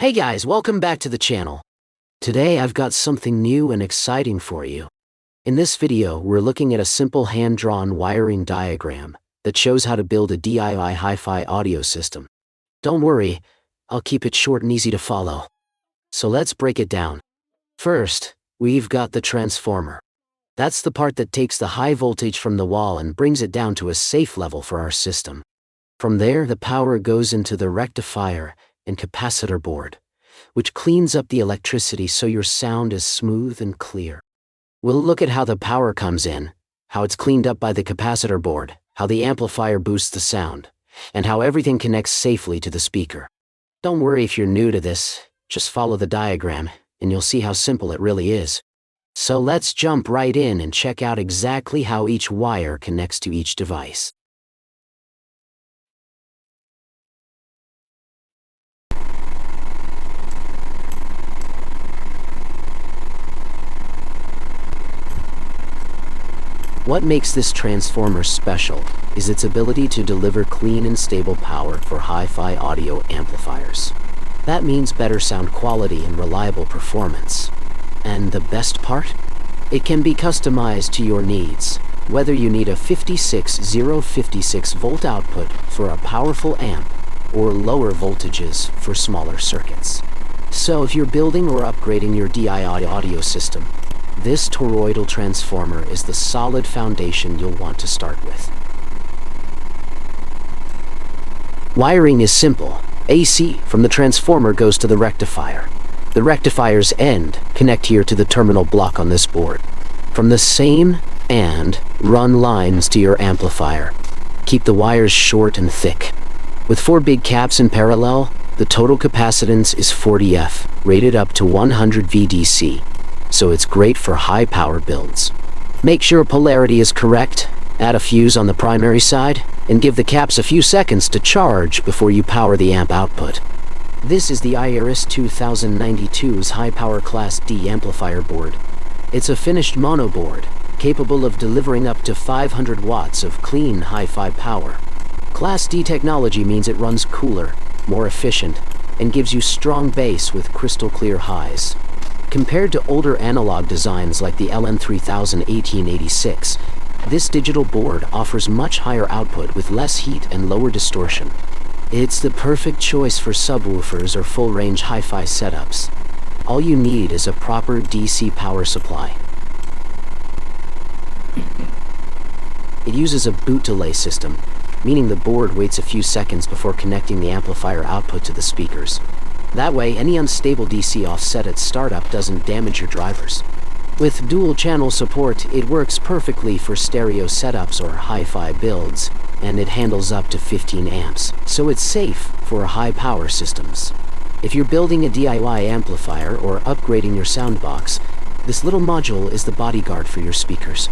Hey guys, welcome back to the channel. Today I've got something new and exciting for you. In this video, we're looking at a simple hand-drawn wiring diagram that shows how to build a DIY hi-fi audio system. Don't worry, I'll keep it short and easy to follow. So let's break it down. First, we've got the transformer. That's the part that takes the high voltage from the wall and brings it down to a safe level for our system. From there, the power goes into the rectifier and capacitor board, which cleans up the electricity so your sound is smooth and clear. We'll look at how the power comes in, how it's cleaned up by the capacitor board, how the amplifier boosts the sound, and how everything connects safely to the speaker. Don't worry if you're new to this, just follow the diagram, and you'll see how simple it really is. So let's jump right in and check out exactly how each wire connects to each device. What makes this transformer special is its ability to deliver clean and stable power for hi-fi audio amplifiers. That means better sound quality and reliable performance. And the best part? It can be customized to your needs, whether you need a 56 volt output for a powerful amp or lower voltages for smaller circuits. So if you're building or upgrading your DIY audio system, this toroidal transformer is the solid foundation you'll want to start with. Wiring is simple. AC from the transformer goes to the rectifier. The rectifier's end connect here to the terminal block on this board. From the same and run lines to your amplifier. Keep the wires short and thick. With 4 big caps in parallel, the total capacitance is 40F, rated up to 100 VDC. So it's great for high-power builds. Make sure polarity is correct, add a fuse on the primary side, and give the caps a few seconds to charge before you power the amp output. This is the Iris 2092's high-power Class D amplifier board. It's a finished mono board, capable of delivering up to 500 watts of clean hi-fi power. Class D technology means it runs cooler, more efficient, and gives you strong bass with crystal-clear highs. Compared to older analog designs like the LN3000 1886, this digital board offers much higher output with less heat and lower distortion. It's the perfect choice for subwoofers or full-range hi-fi setups. All you need is a proper DC power supply. It uses a boot delay system, meaning the board waits a few seconds before connecting the amplifier output to the speakers. That way, any unstable DC offset at startup doesn't damage your drivers. With dual-channel support, it works perfectly for stereo setups or hi-fi builds, and it handles up to 15 amps, so it's safe for high-power systems. If you're building a DIY amplifier or upgrading your soundbox, this little module is the bodyguard for your speakers.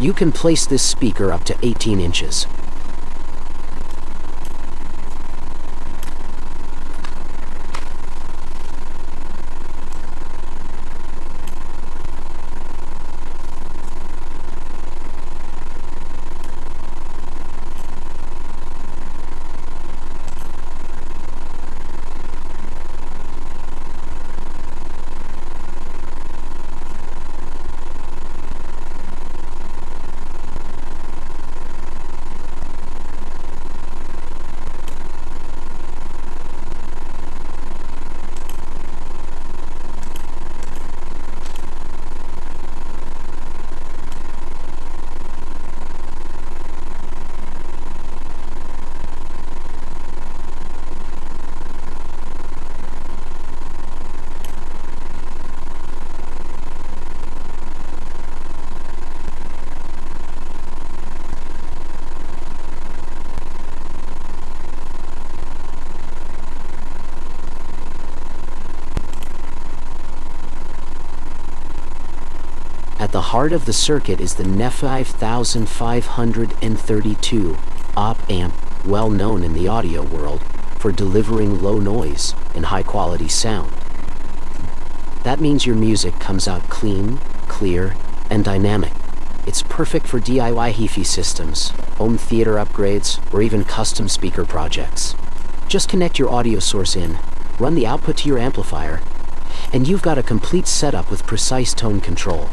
You can place this speaker up to 18 inches. At the heart of the circuit is the NEF 5532 op-amp, well known in the audio world for delivering low noise and high-quality sound. That means your music comes out clean, clear, and dynamic. It's perfect for DIY hi-fi systems, home theater upgrades, or even custom speaker projects. Just connect your audio source in, run the output to your amplifier, and you've got a complete setup with precise tone control.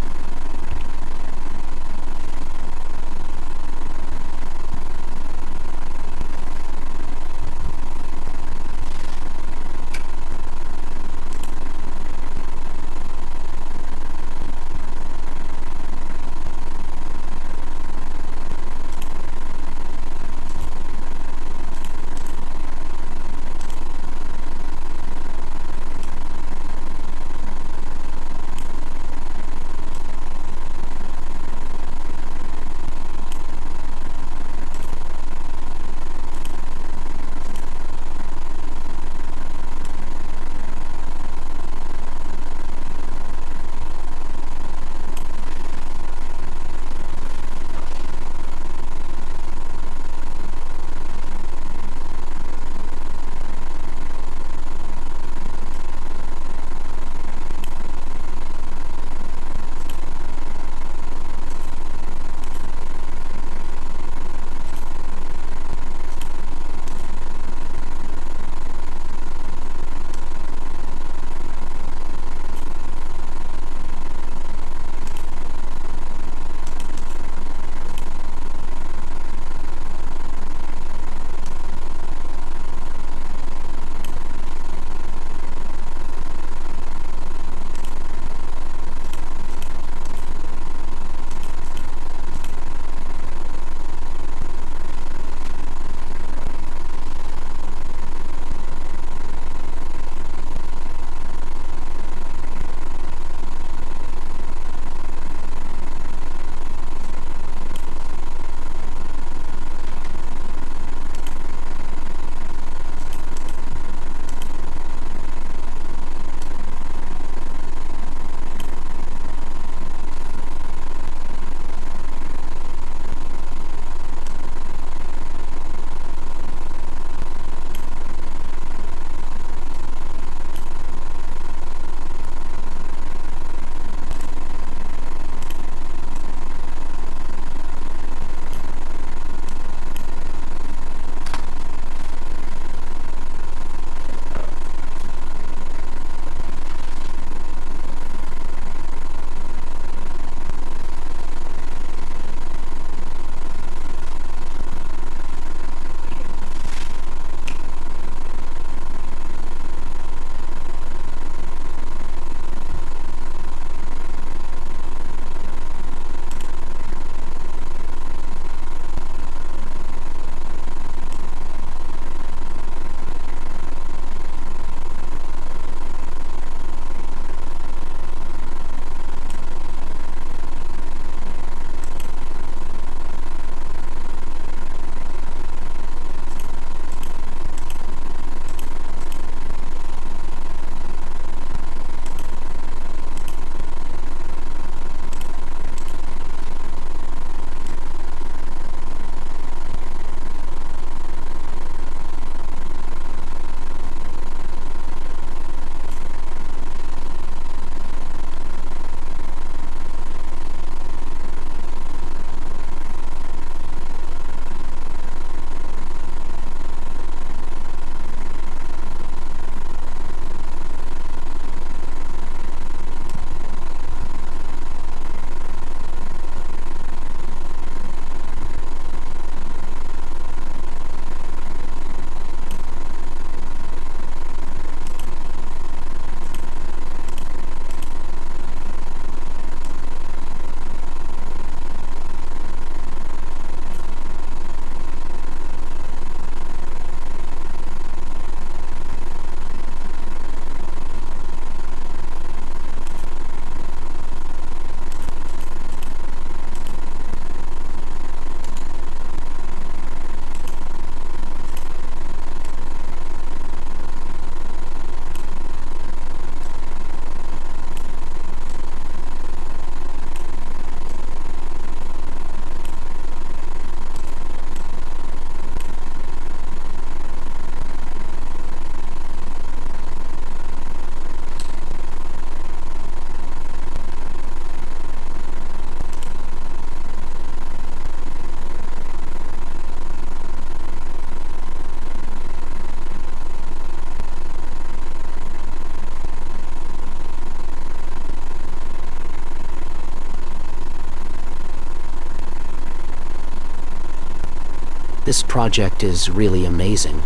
This project is really amazing.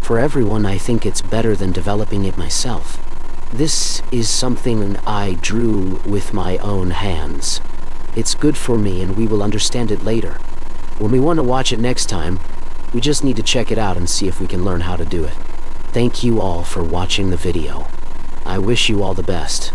For everyone, I think it's better than developing it myself. This is something I drew with my own hands. It's good for me and we will understand it later. When we want to watch it next time, we just need to check it out and see if we can learn how to do it. Thank you all for watching the video. I wish you all the best.